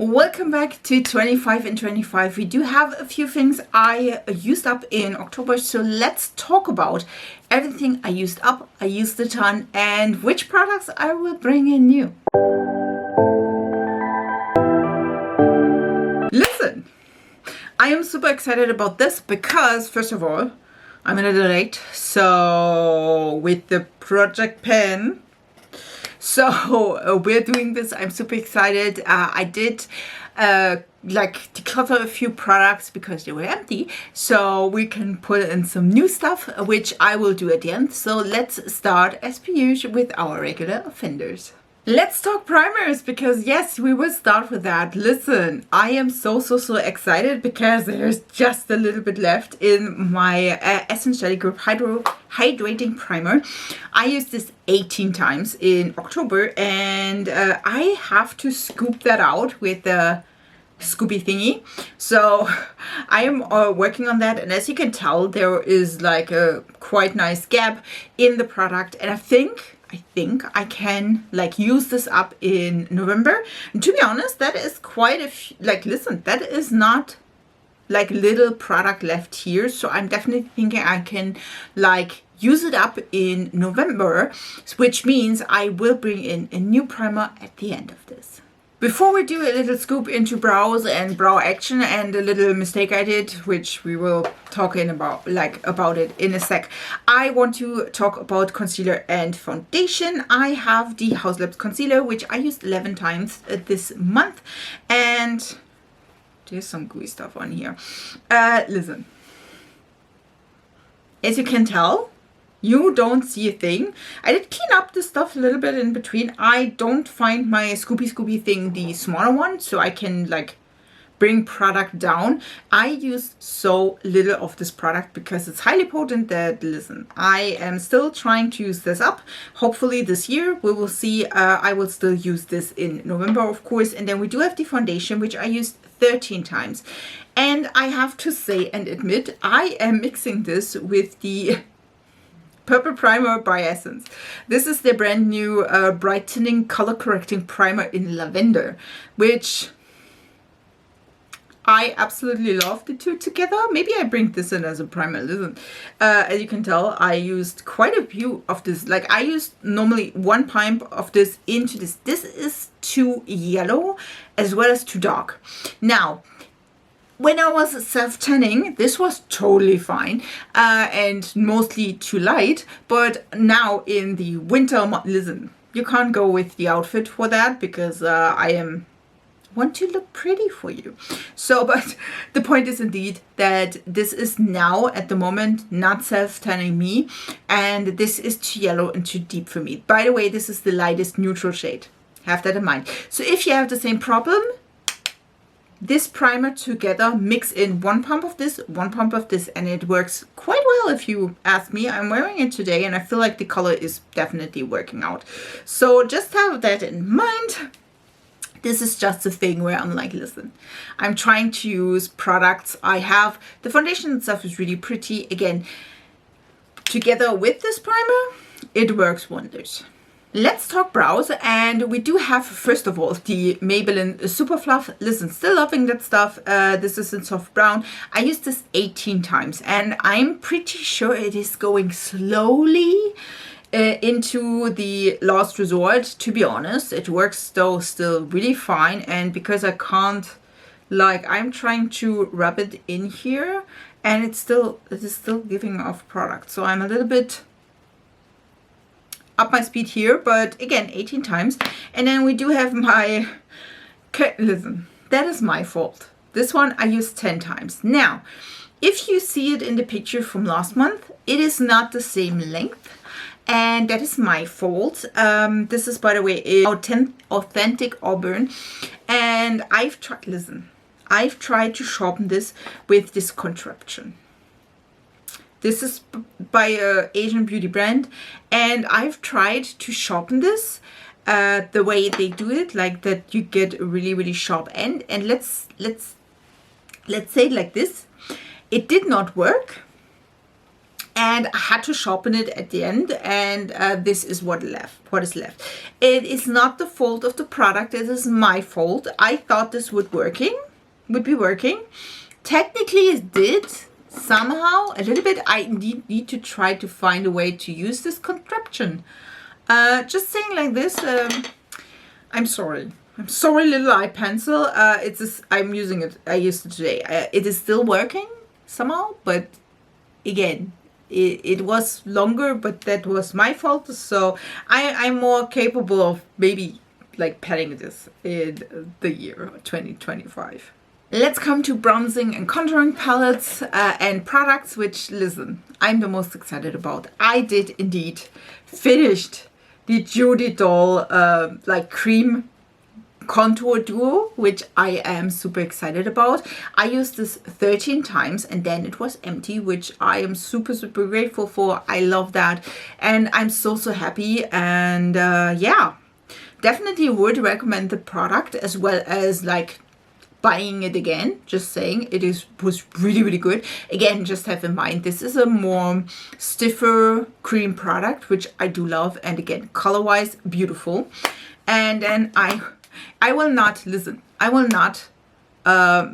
Welcome back to 25 in 25. We do have a few things I used up in October, so let's talk about everything I used up, I used a ton, and which products I will bring in new. Listen, I am super excited about this because, first of all, I'm a little late, so with the project pen. So we're doing this. I'm super excited. I did like declutter a few products because they were empty, so we can put in some new stuff, which I will do at the end. So let's start as per usual with our regular offenders. Let's talk primers, because yes, we will start with that. Listen, I am so excited because there's just a little bit left in my Essence Hydrogrip Hydrating Primer. I used this 18 times in October, and I have to scoop that out with the scoopy thingy. So I am working on that, and as you can tell, there is like a quite nice gap in the product, and I think I can like use this up in November. And to be honest, that is quite a few, like, listen, that is not like little product left here. So I'm definitely thinking I can like use it up in November, which means I will bring in a new primer at the end of this. Before we do a little scoop into brows and brow action and a little mistake I did, which we will talk about it in a sec, I want to talk about concealer and foundation. I have the House Labs concealer, which I used 11 times this month, and there's some gooey stuff on here. Listen, as you can tell, you don't see a thing. I did clean up the stuff a little bit in between. I don't find my scoopy thing, the smaller one, so I can like bring product down. I use so little of this product because it's highly potent that, listen, I am still trying to use this up. Hopefully this year we will see. I will still use this in November, of course. And then we do have the foundation, which I used 13 times. And I have to say and admit, I am mixing this with the Purple Primer by Essence. This is the brand new brightening color correcting primer in lavender, which I absolutely love the two together. Maybe I bring this in as a primer. Listen, as you can tell, I used quite a few of this. Like, I used normally one pump of this into this. This is too yellow as well as too dark. Now, when I was self-tanning, this was totally fine and mostly too light. But now in the winter, listen, you can't go with the outfit for that because I want to look pretty for you. So, but the point is indeed that this is now at the moment not self-tanning me, and this is too yellow and too deep for me. By the way, this is the lightest neutral shade. Have that in mind. So if you have the same problem, this primer together, mix in one pump of this, one pump of this, and it works quite well if you ask me. I'm wearing it today and I feel like the color is definitely working out. So just have that in mind. This is just a thing where I'm like, listen, I'm trying to use products I have. The foundation itself is really pretty. Again, together with this primer, it works wonders. Let's talk brows, and we do have, first of all, the Maybelline Super Fluff. Listen, still loving that stuff. This is in soft brown. I used this 18 times, and I'm pretty sure it is going slowly into the last resort. To be honest, it works though still really fine, and because I can't, like, I'm trying to rub it in here, and it is still giving off product. So I'm a little bit up my speed here, but again, 18 times. And then we do have my, listen, that is my fault. This one I used 10 times. Now, if you see it in the picture from last month, it is not the same length, and that is my fault. This is, by the way, a authentic auburn, and I've tried to sharpen this with this contraption. This is by an Asian beauty brand, and I've tried to sharpen this the way they do it, like that you get a really sharp end. And let's say it like this. It did not work. and I had to sharpen it at the end, and this is what is left. It is not the fault of the product, it is my fault. I thought this would be working. Technically it did somehow a little bit. I need to try to find a way to use this contraption. Just saying like this, I'm sorry, little eye pencil. It's just, I'm using it, I used it today. It is still working somehow, but again, it was longer, but that was my fault. So I'm more capable of maybe like patting this in the year 2025. Let's come to bronzing and contouring palettes and products, which, listen, I'm the most excited about. I did indeed finished the Judydoll like cream contour duo, which I am super excited about. I used this 13 times and then it was empty, which I am super grateful for. I love that, and I'm so happy. And yeah, definitely would recommend the product, as well as like buying it again. Just saying, was really good. Again, just have in mind this is a more stiffer cream product, which I do love, and again, color wise beautiful. And then I will not, listen, I will not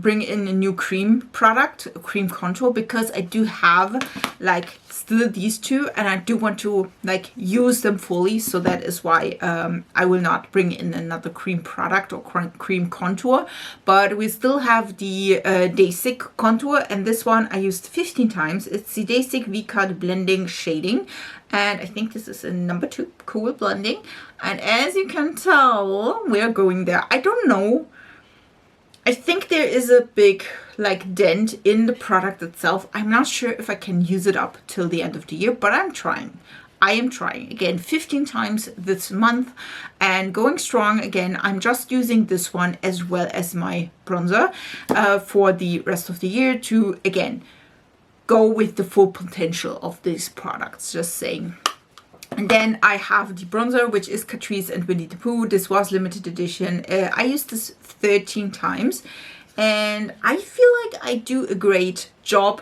bring in a new cream product, a cream contour, because I do have like still these two, and I do want to like use them fully. So that is why I will not bring in another cream product or cream contour. But we still have the Dasique contour, and this one I used 15 times. It's the Dasique V-Cut Blending Shading, and I think this is a number 2 Cool Blending. And as you can tell, we are going there. I don't know, I think there is a big like dent in the product itself. I'm not sure if I can use it up till the end of the year, but I'm trying. I am trying. Again, 15 times this month and going strong. Again, I'm just using this one as well as my bronzer for the rest of the year to, again, go with the full potential of these products. Just saying. And then I have the bronzer, which is Catrice and Winnie the Pooh. This was limited edition. I used this 13 times and I feel like I do a great job.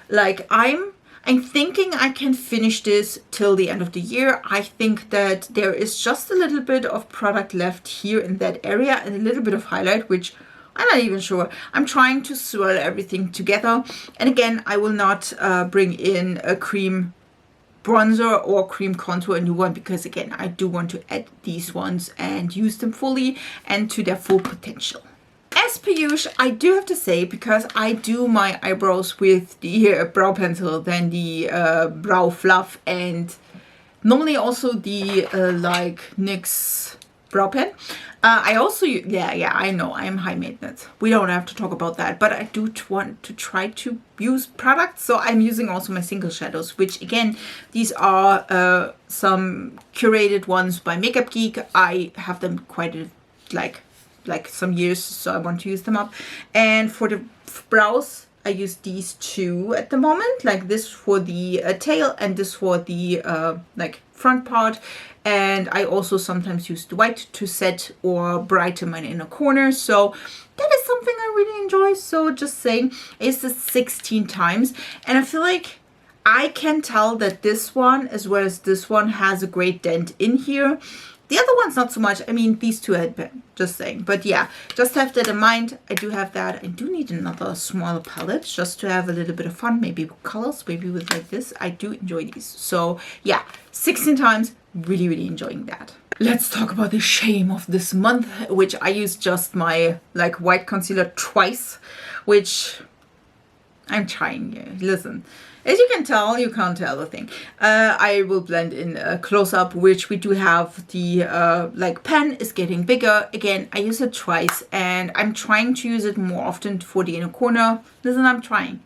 Like I'm thinking I can finish this till the end of the year. I think that there is just a little bit of product left here in that area and a little bit of highlight, which I'm not even sure. I'm trying to swirl everything together. And again, I will not bring in a cream bronzer or cream contour, a new one, because again, I do want to add these ones and use them fully and to their full potential. As per usual, I do have to say, because I do my eyebrows with the brow pencil, then the brow fluff, and normally also the like NYX brow pen. I also, yeah, I know I'm high maintenance. We don't have to talk about that, but I do want to try to use products. So I'm using also my single shadows, which again, these are some curated ones by Makeup Geek. I have them quite like some years, so I want to use them up. And for the brows, I use these two at the moment, like this for the tail and this for the like front part. And I also sometimes use the white to set or brighten my inner corner. So that is something I really enjoy. So just saying, it's the 16 times. And I feel like I can tell that this one as well as this one has a great dent in here. The other one's not so much. I mean, these two had been, just saying. But yeah, just have that in mind. I do have that. I do need another smaller palette just to have a little bit of fun. Maybe with colors, maybe with like this. I do enjoy these. So yeah, 16 times. Really enjoying that. Let's talk about the shame of this month, which I used just my like white concealer twice, which I'm trying here. Listen. As you can tell, you can't tell the thing. I will blend in a close-up, which we do have. The like pen is getting bigger. Again, I use it twice and I'm trying to use it more often for the inner corner. Listen, I'm trying.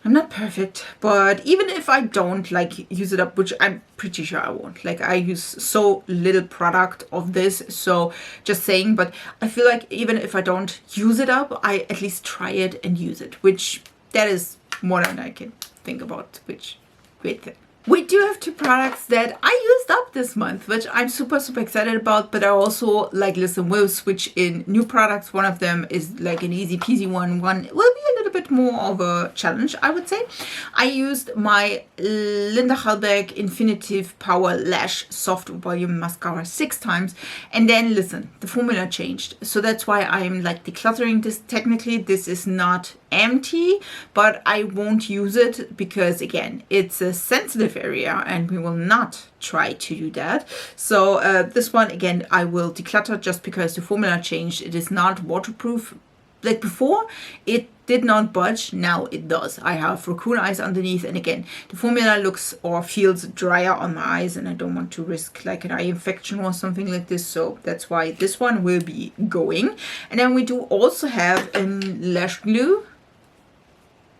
I'm not perfect, but even if I don't like use it up, which I'm pretty sure I won't. Like I use so little product of this, so just saying, but I feel like even if I don't use it up, I at least try it and use it, which that is more than I can think about, which great thing. We do have 2 products that I used up this month, which I'm super excited about, but I also like, listen, we'll switch in new products. One of them is like an easy peasy one. One will be a little bit bit more of a challenge, I would say. I used my Linda Hallberg Infinitive Power Lash Soft Volume Mascara 6 times, and then listen, the formula changed. So that's why I'm like decluttering this. Technically, this is not empty, but I won't use it because again, it's a sensitive area and we will not try to do that. So this one again, I will declutter just because the formula changed. It is not waterproof. Like before, it did not budge. Now it does. I have raccoon eyes underneath, and again, the formula looks or feels drier on my eyes, and I don't want to risk like an eye infection or something like this. So that's why this one will be going. And then we do also have a Lash Glue.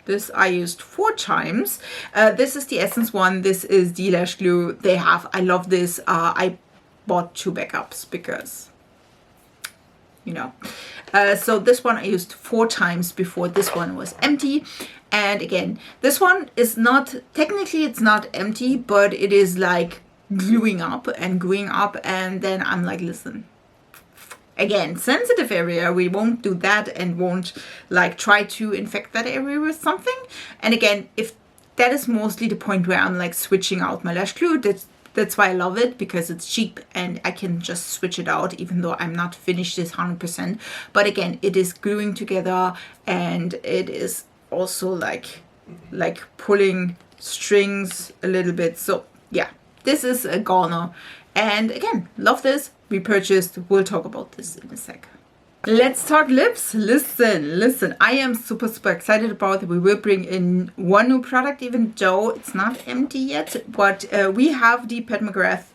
This I used 4 times. This is the Essence one. This is the Lash Glue they have. I love this. I bought 2 backups because, you know. So this one I used 4 times before this one was empty. And again, this one is not, technically it's not empty, but it is like gluing up and going up. And then I'm like, listen, again, sensitive area, we won't do that and won't like try to infect that area with something. And again, if that is mostly the point where I'm like switching out my Lash Glue, that's why I love it, because it's cheap and I can just switch it out even though I'm not finished this 100%. But again, it is gluing together and it is also like pulling strings a little bit. So yeah, this is a goner. And again, love this. We purchased. We'll talk about this in a sec. Let's talk lips. Listen, I am super excited about it. We will bring in one new product, even though it's not empty yet, but we have the Pat McGrath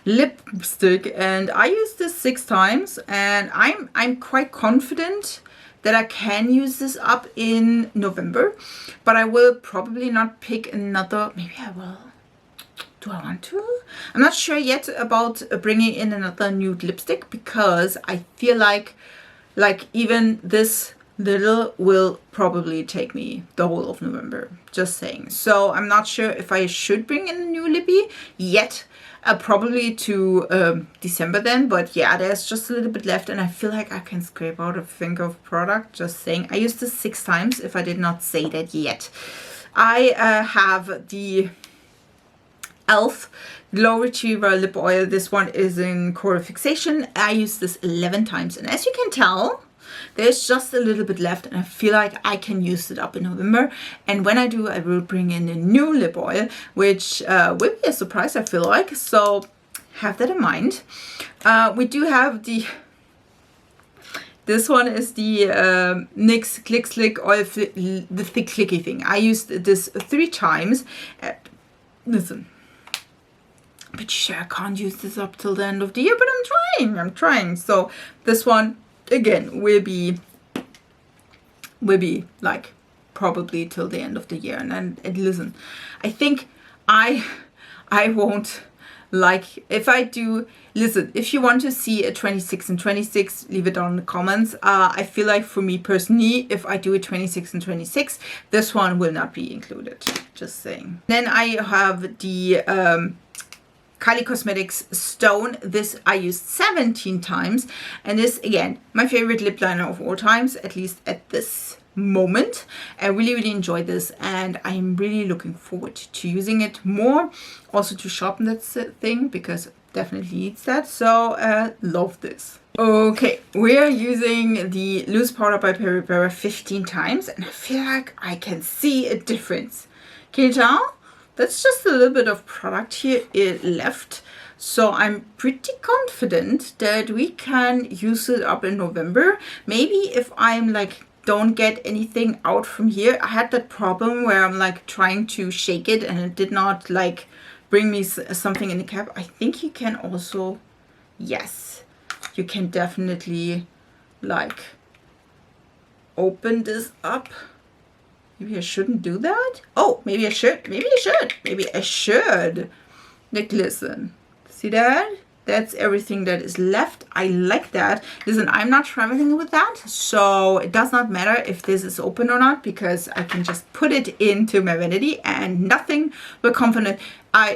lipstick, and I used this 6 times, and I'm quite confident that I can use this up in November, but I will probably not pick another. Maybe I will. Do I want to? I'm not sure yet about bringing in another nude lipstick, because I feel like even this little will probably take me the whole of November, just saying. So I'm not sure if I should bring in a new lippy yet, probably to December then. But yeah, there's just a little bit left, and I feel like I can scrape out a finger of product, just saying. I used this 6 times, if I did not say that yet. I have the E.L.F. Glow Retriever Lip Oil. This one is in Coral Fixation. I used this 11 times, and as you can tell, there's just a little bit left, and I feel like I can use it up in November. And when I do, I will bring in a new lip oil, which will be a surprise, I feel like. So have that in mind. We do have this one is the NYX Click Slick Oil, the thick clicky thing. I used this 3 times. Listen. Pretty sure I can't use this up till the end of the year, but I'm trying. So this one again will be like probably till the end of the year. And listen, I think I won't like, if I do, listen, if you want to see a 26 and 26, leave it down in the comments. I feel like for me personally, if I do a 26 and 26, this one will not be included, just saying. Then I have the Kylie Cosmetics Stone. This I used 17 times, and this again my favorite lip liner of all times, at least at this moment. I really enjoyed this, and I'm really looking forward to using it more, also to sharpen that thing, because definitely needs that. So love this. Okay, we are using the loose powder by Peripera 15 times, and I feel like I can see a difference. Can you tell? That's just a little bit of product here left. So I'm pretty confident that we can use it up in November. Maybe if I'm like, don't get anything out from here. I had that problem where I'm like trying to shake it and it did not like bring me something in the cap. I think you can also, yes, you can definitely like open this up. Maybe I shouldn't do that. Oh, maybe I should. Maybe I should. Maybe I should. Like, listen. See that? That's everything that is left. I like that. Listen, I'm not traveling with that, so it does not matter if this is open or not, because I can just put it into my vanity and nothing will come from it.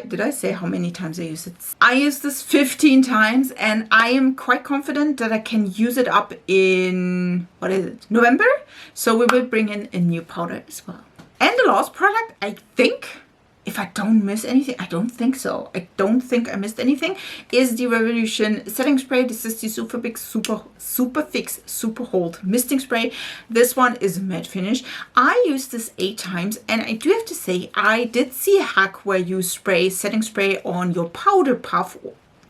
did I say how many times I use it? I used this 15 times and I am quite confident that I can use it up in, what is it, November? So we will bring in a new powder as well. And the last product, I think, if I don't miss anything, I don't think so. I don't think I missed anything, is the Revolution Setting Spray. This is the Super Fix Super Hold Misting Spray. This one is matte finish. I used this 8 times and I do have to say, I did see a hack where you spray setting spray on your powder puff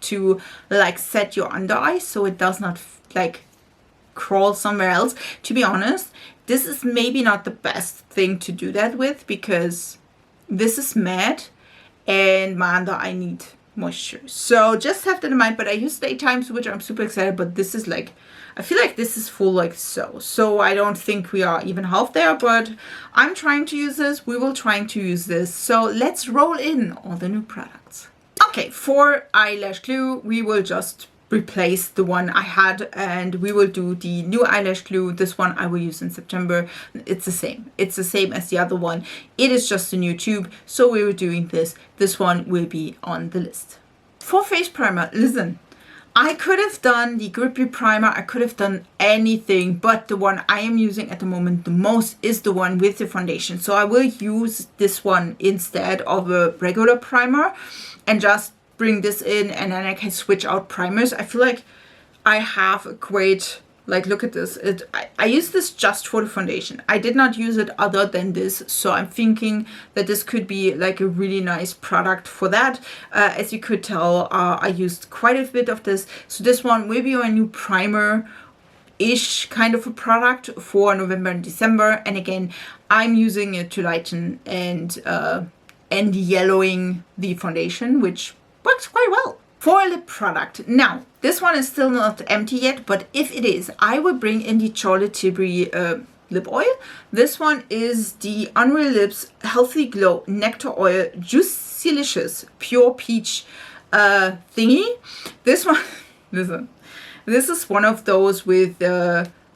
to like set your under eye so it does not like crawl somewhere else. To be honest, this is maybe not the best thing to do that with because this is matte and my under eye need moisture. So just have that in mind. But I used it 8 times, which I'm super excited. But this is like, I feel like this is full like so. So I don't think we are even half there. But I'm trying to use this. We will trying to use this. So let's roll in all the new products. Okay, for eyelash glue, we will just replace the one I had and we will do the new eyelash glue. This one I will use in September. It's the same. It's the same as the other one. It is just a new tube. So we were doing this. This one will be on the list. For face primer, listen, I could have done the Hydrogrip Primer. I could have done anything, but the one I am using at the moment the most is the one with the foundation. So I will use this one instead of a regular primer and just bring this in and then I can switch out primers. I feel like I have a great, like, look at this. I use this just for the foundation. I did not use it other than this. So I'm thinking that this could be like a really nice product for that. As you could tell, I used quite a bit of this. So this one will be a new primer-ish kind of a product for November and December. And again, I'm using it to lighten and yellowing the foundation, which works quite well. For a lip product, now this one is still not empty yet, but if it is, I will bring in the Charlotte Tilbury lip oil. This one is the Unreal Lips Healthy Glow Nectar Oil Juicylicious Pure Peach thingy. This one, listen, this is one of those with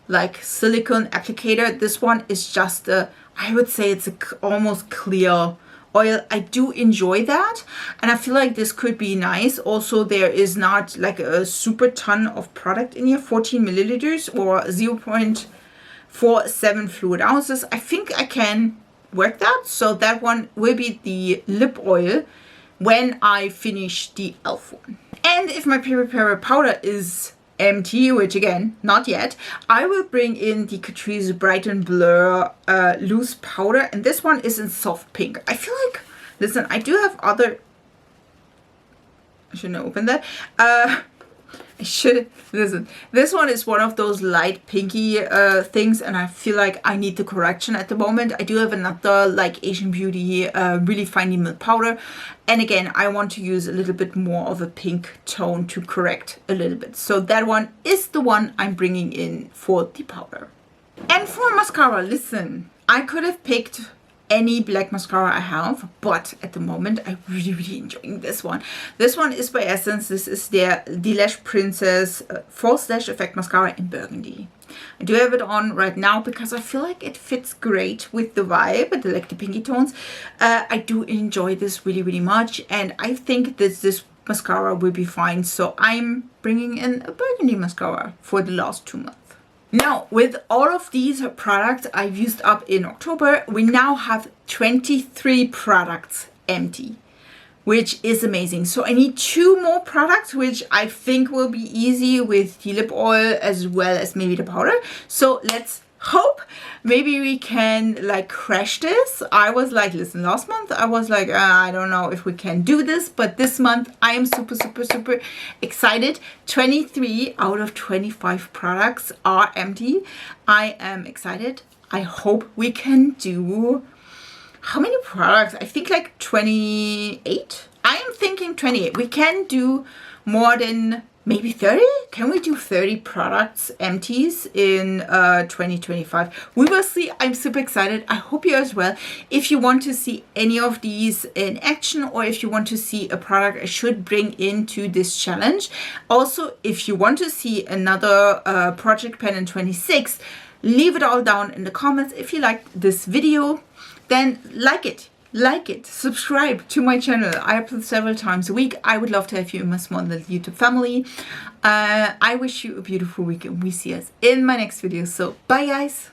like silicone applicator. This one is just I would say it's a almost clear oil. I do enjoy that and I feel like this could be nice. Also, there is not like a super ton of product in here, 14 milliliters or 0.47 fluid ounces. I think I can work that. So that one will be the lip oil when I finish the E.L.F one. And if my Peri powder is empty, which again, not yet, I will bring in the Catrice Brighten Blur loose powder, and this one is in soft pink. I feel like, listen, I do have other, I shouldn't open that. I should, listen, this one is one of those light pinky things, and I feel like I need the correction at the moment. I do have another like Asian Beauty really finely milled powder, and again, I want to use a little bit more of a pink tone to correct a little bit. So that one is the one I'm bringing in for the powder. And for mascara, listen, I could have picked any black mascara I have, but at the moment I'm really enjoying this one. This one is by Essence. This is the Lash Princess False Lash Effect Mascara in Burgundy. I do have it on right now because I feel like it fits great with the vibe, like the pinky tones. I do enjoy this really much, and I think that this mascara will be fine. So I'm bringing in a burgundy mascara for the last 2 months. Now, with all of these products I've used up in October, we now have 23 products empty, which is amazing. So I need 2 more products, which I think will be easy with the lip oil as well as maybe the powder. So let's hope maybe we can like crash this. I was like, listen, last month I was like, I don't know if we can do this, but this month I am super excited. 23 out of 25 products are empty. I am excited. I hope we can do, how many products? I think like 28. I am thinking 28. We can do more than maybe 30? Can we do 30 products empties in 2025? We will see. I'm super excited. I hope you as well. If you want to see any of these in action, or if you want to see a product I should bring into this challenge. Also, if you want to see another project pen in 26, leave it all down in the comments. If you liked this video, then like it. like it, subscribe to my channel. I upload several times a week. I would love to have you in my small little YouTube family. I wish you a beautiful week, and we see us in my next video. So bye guys.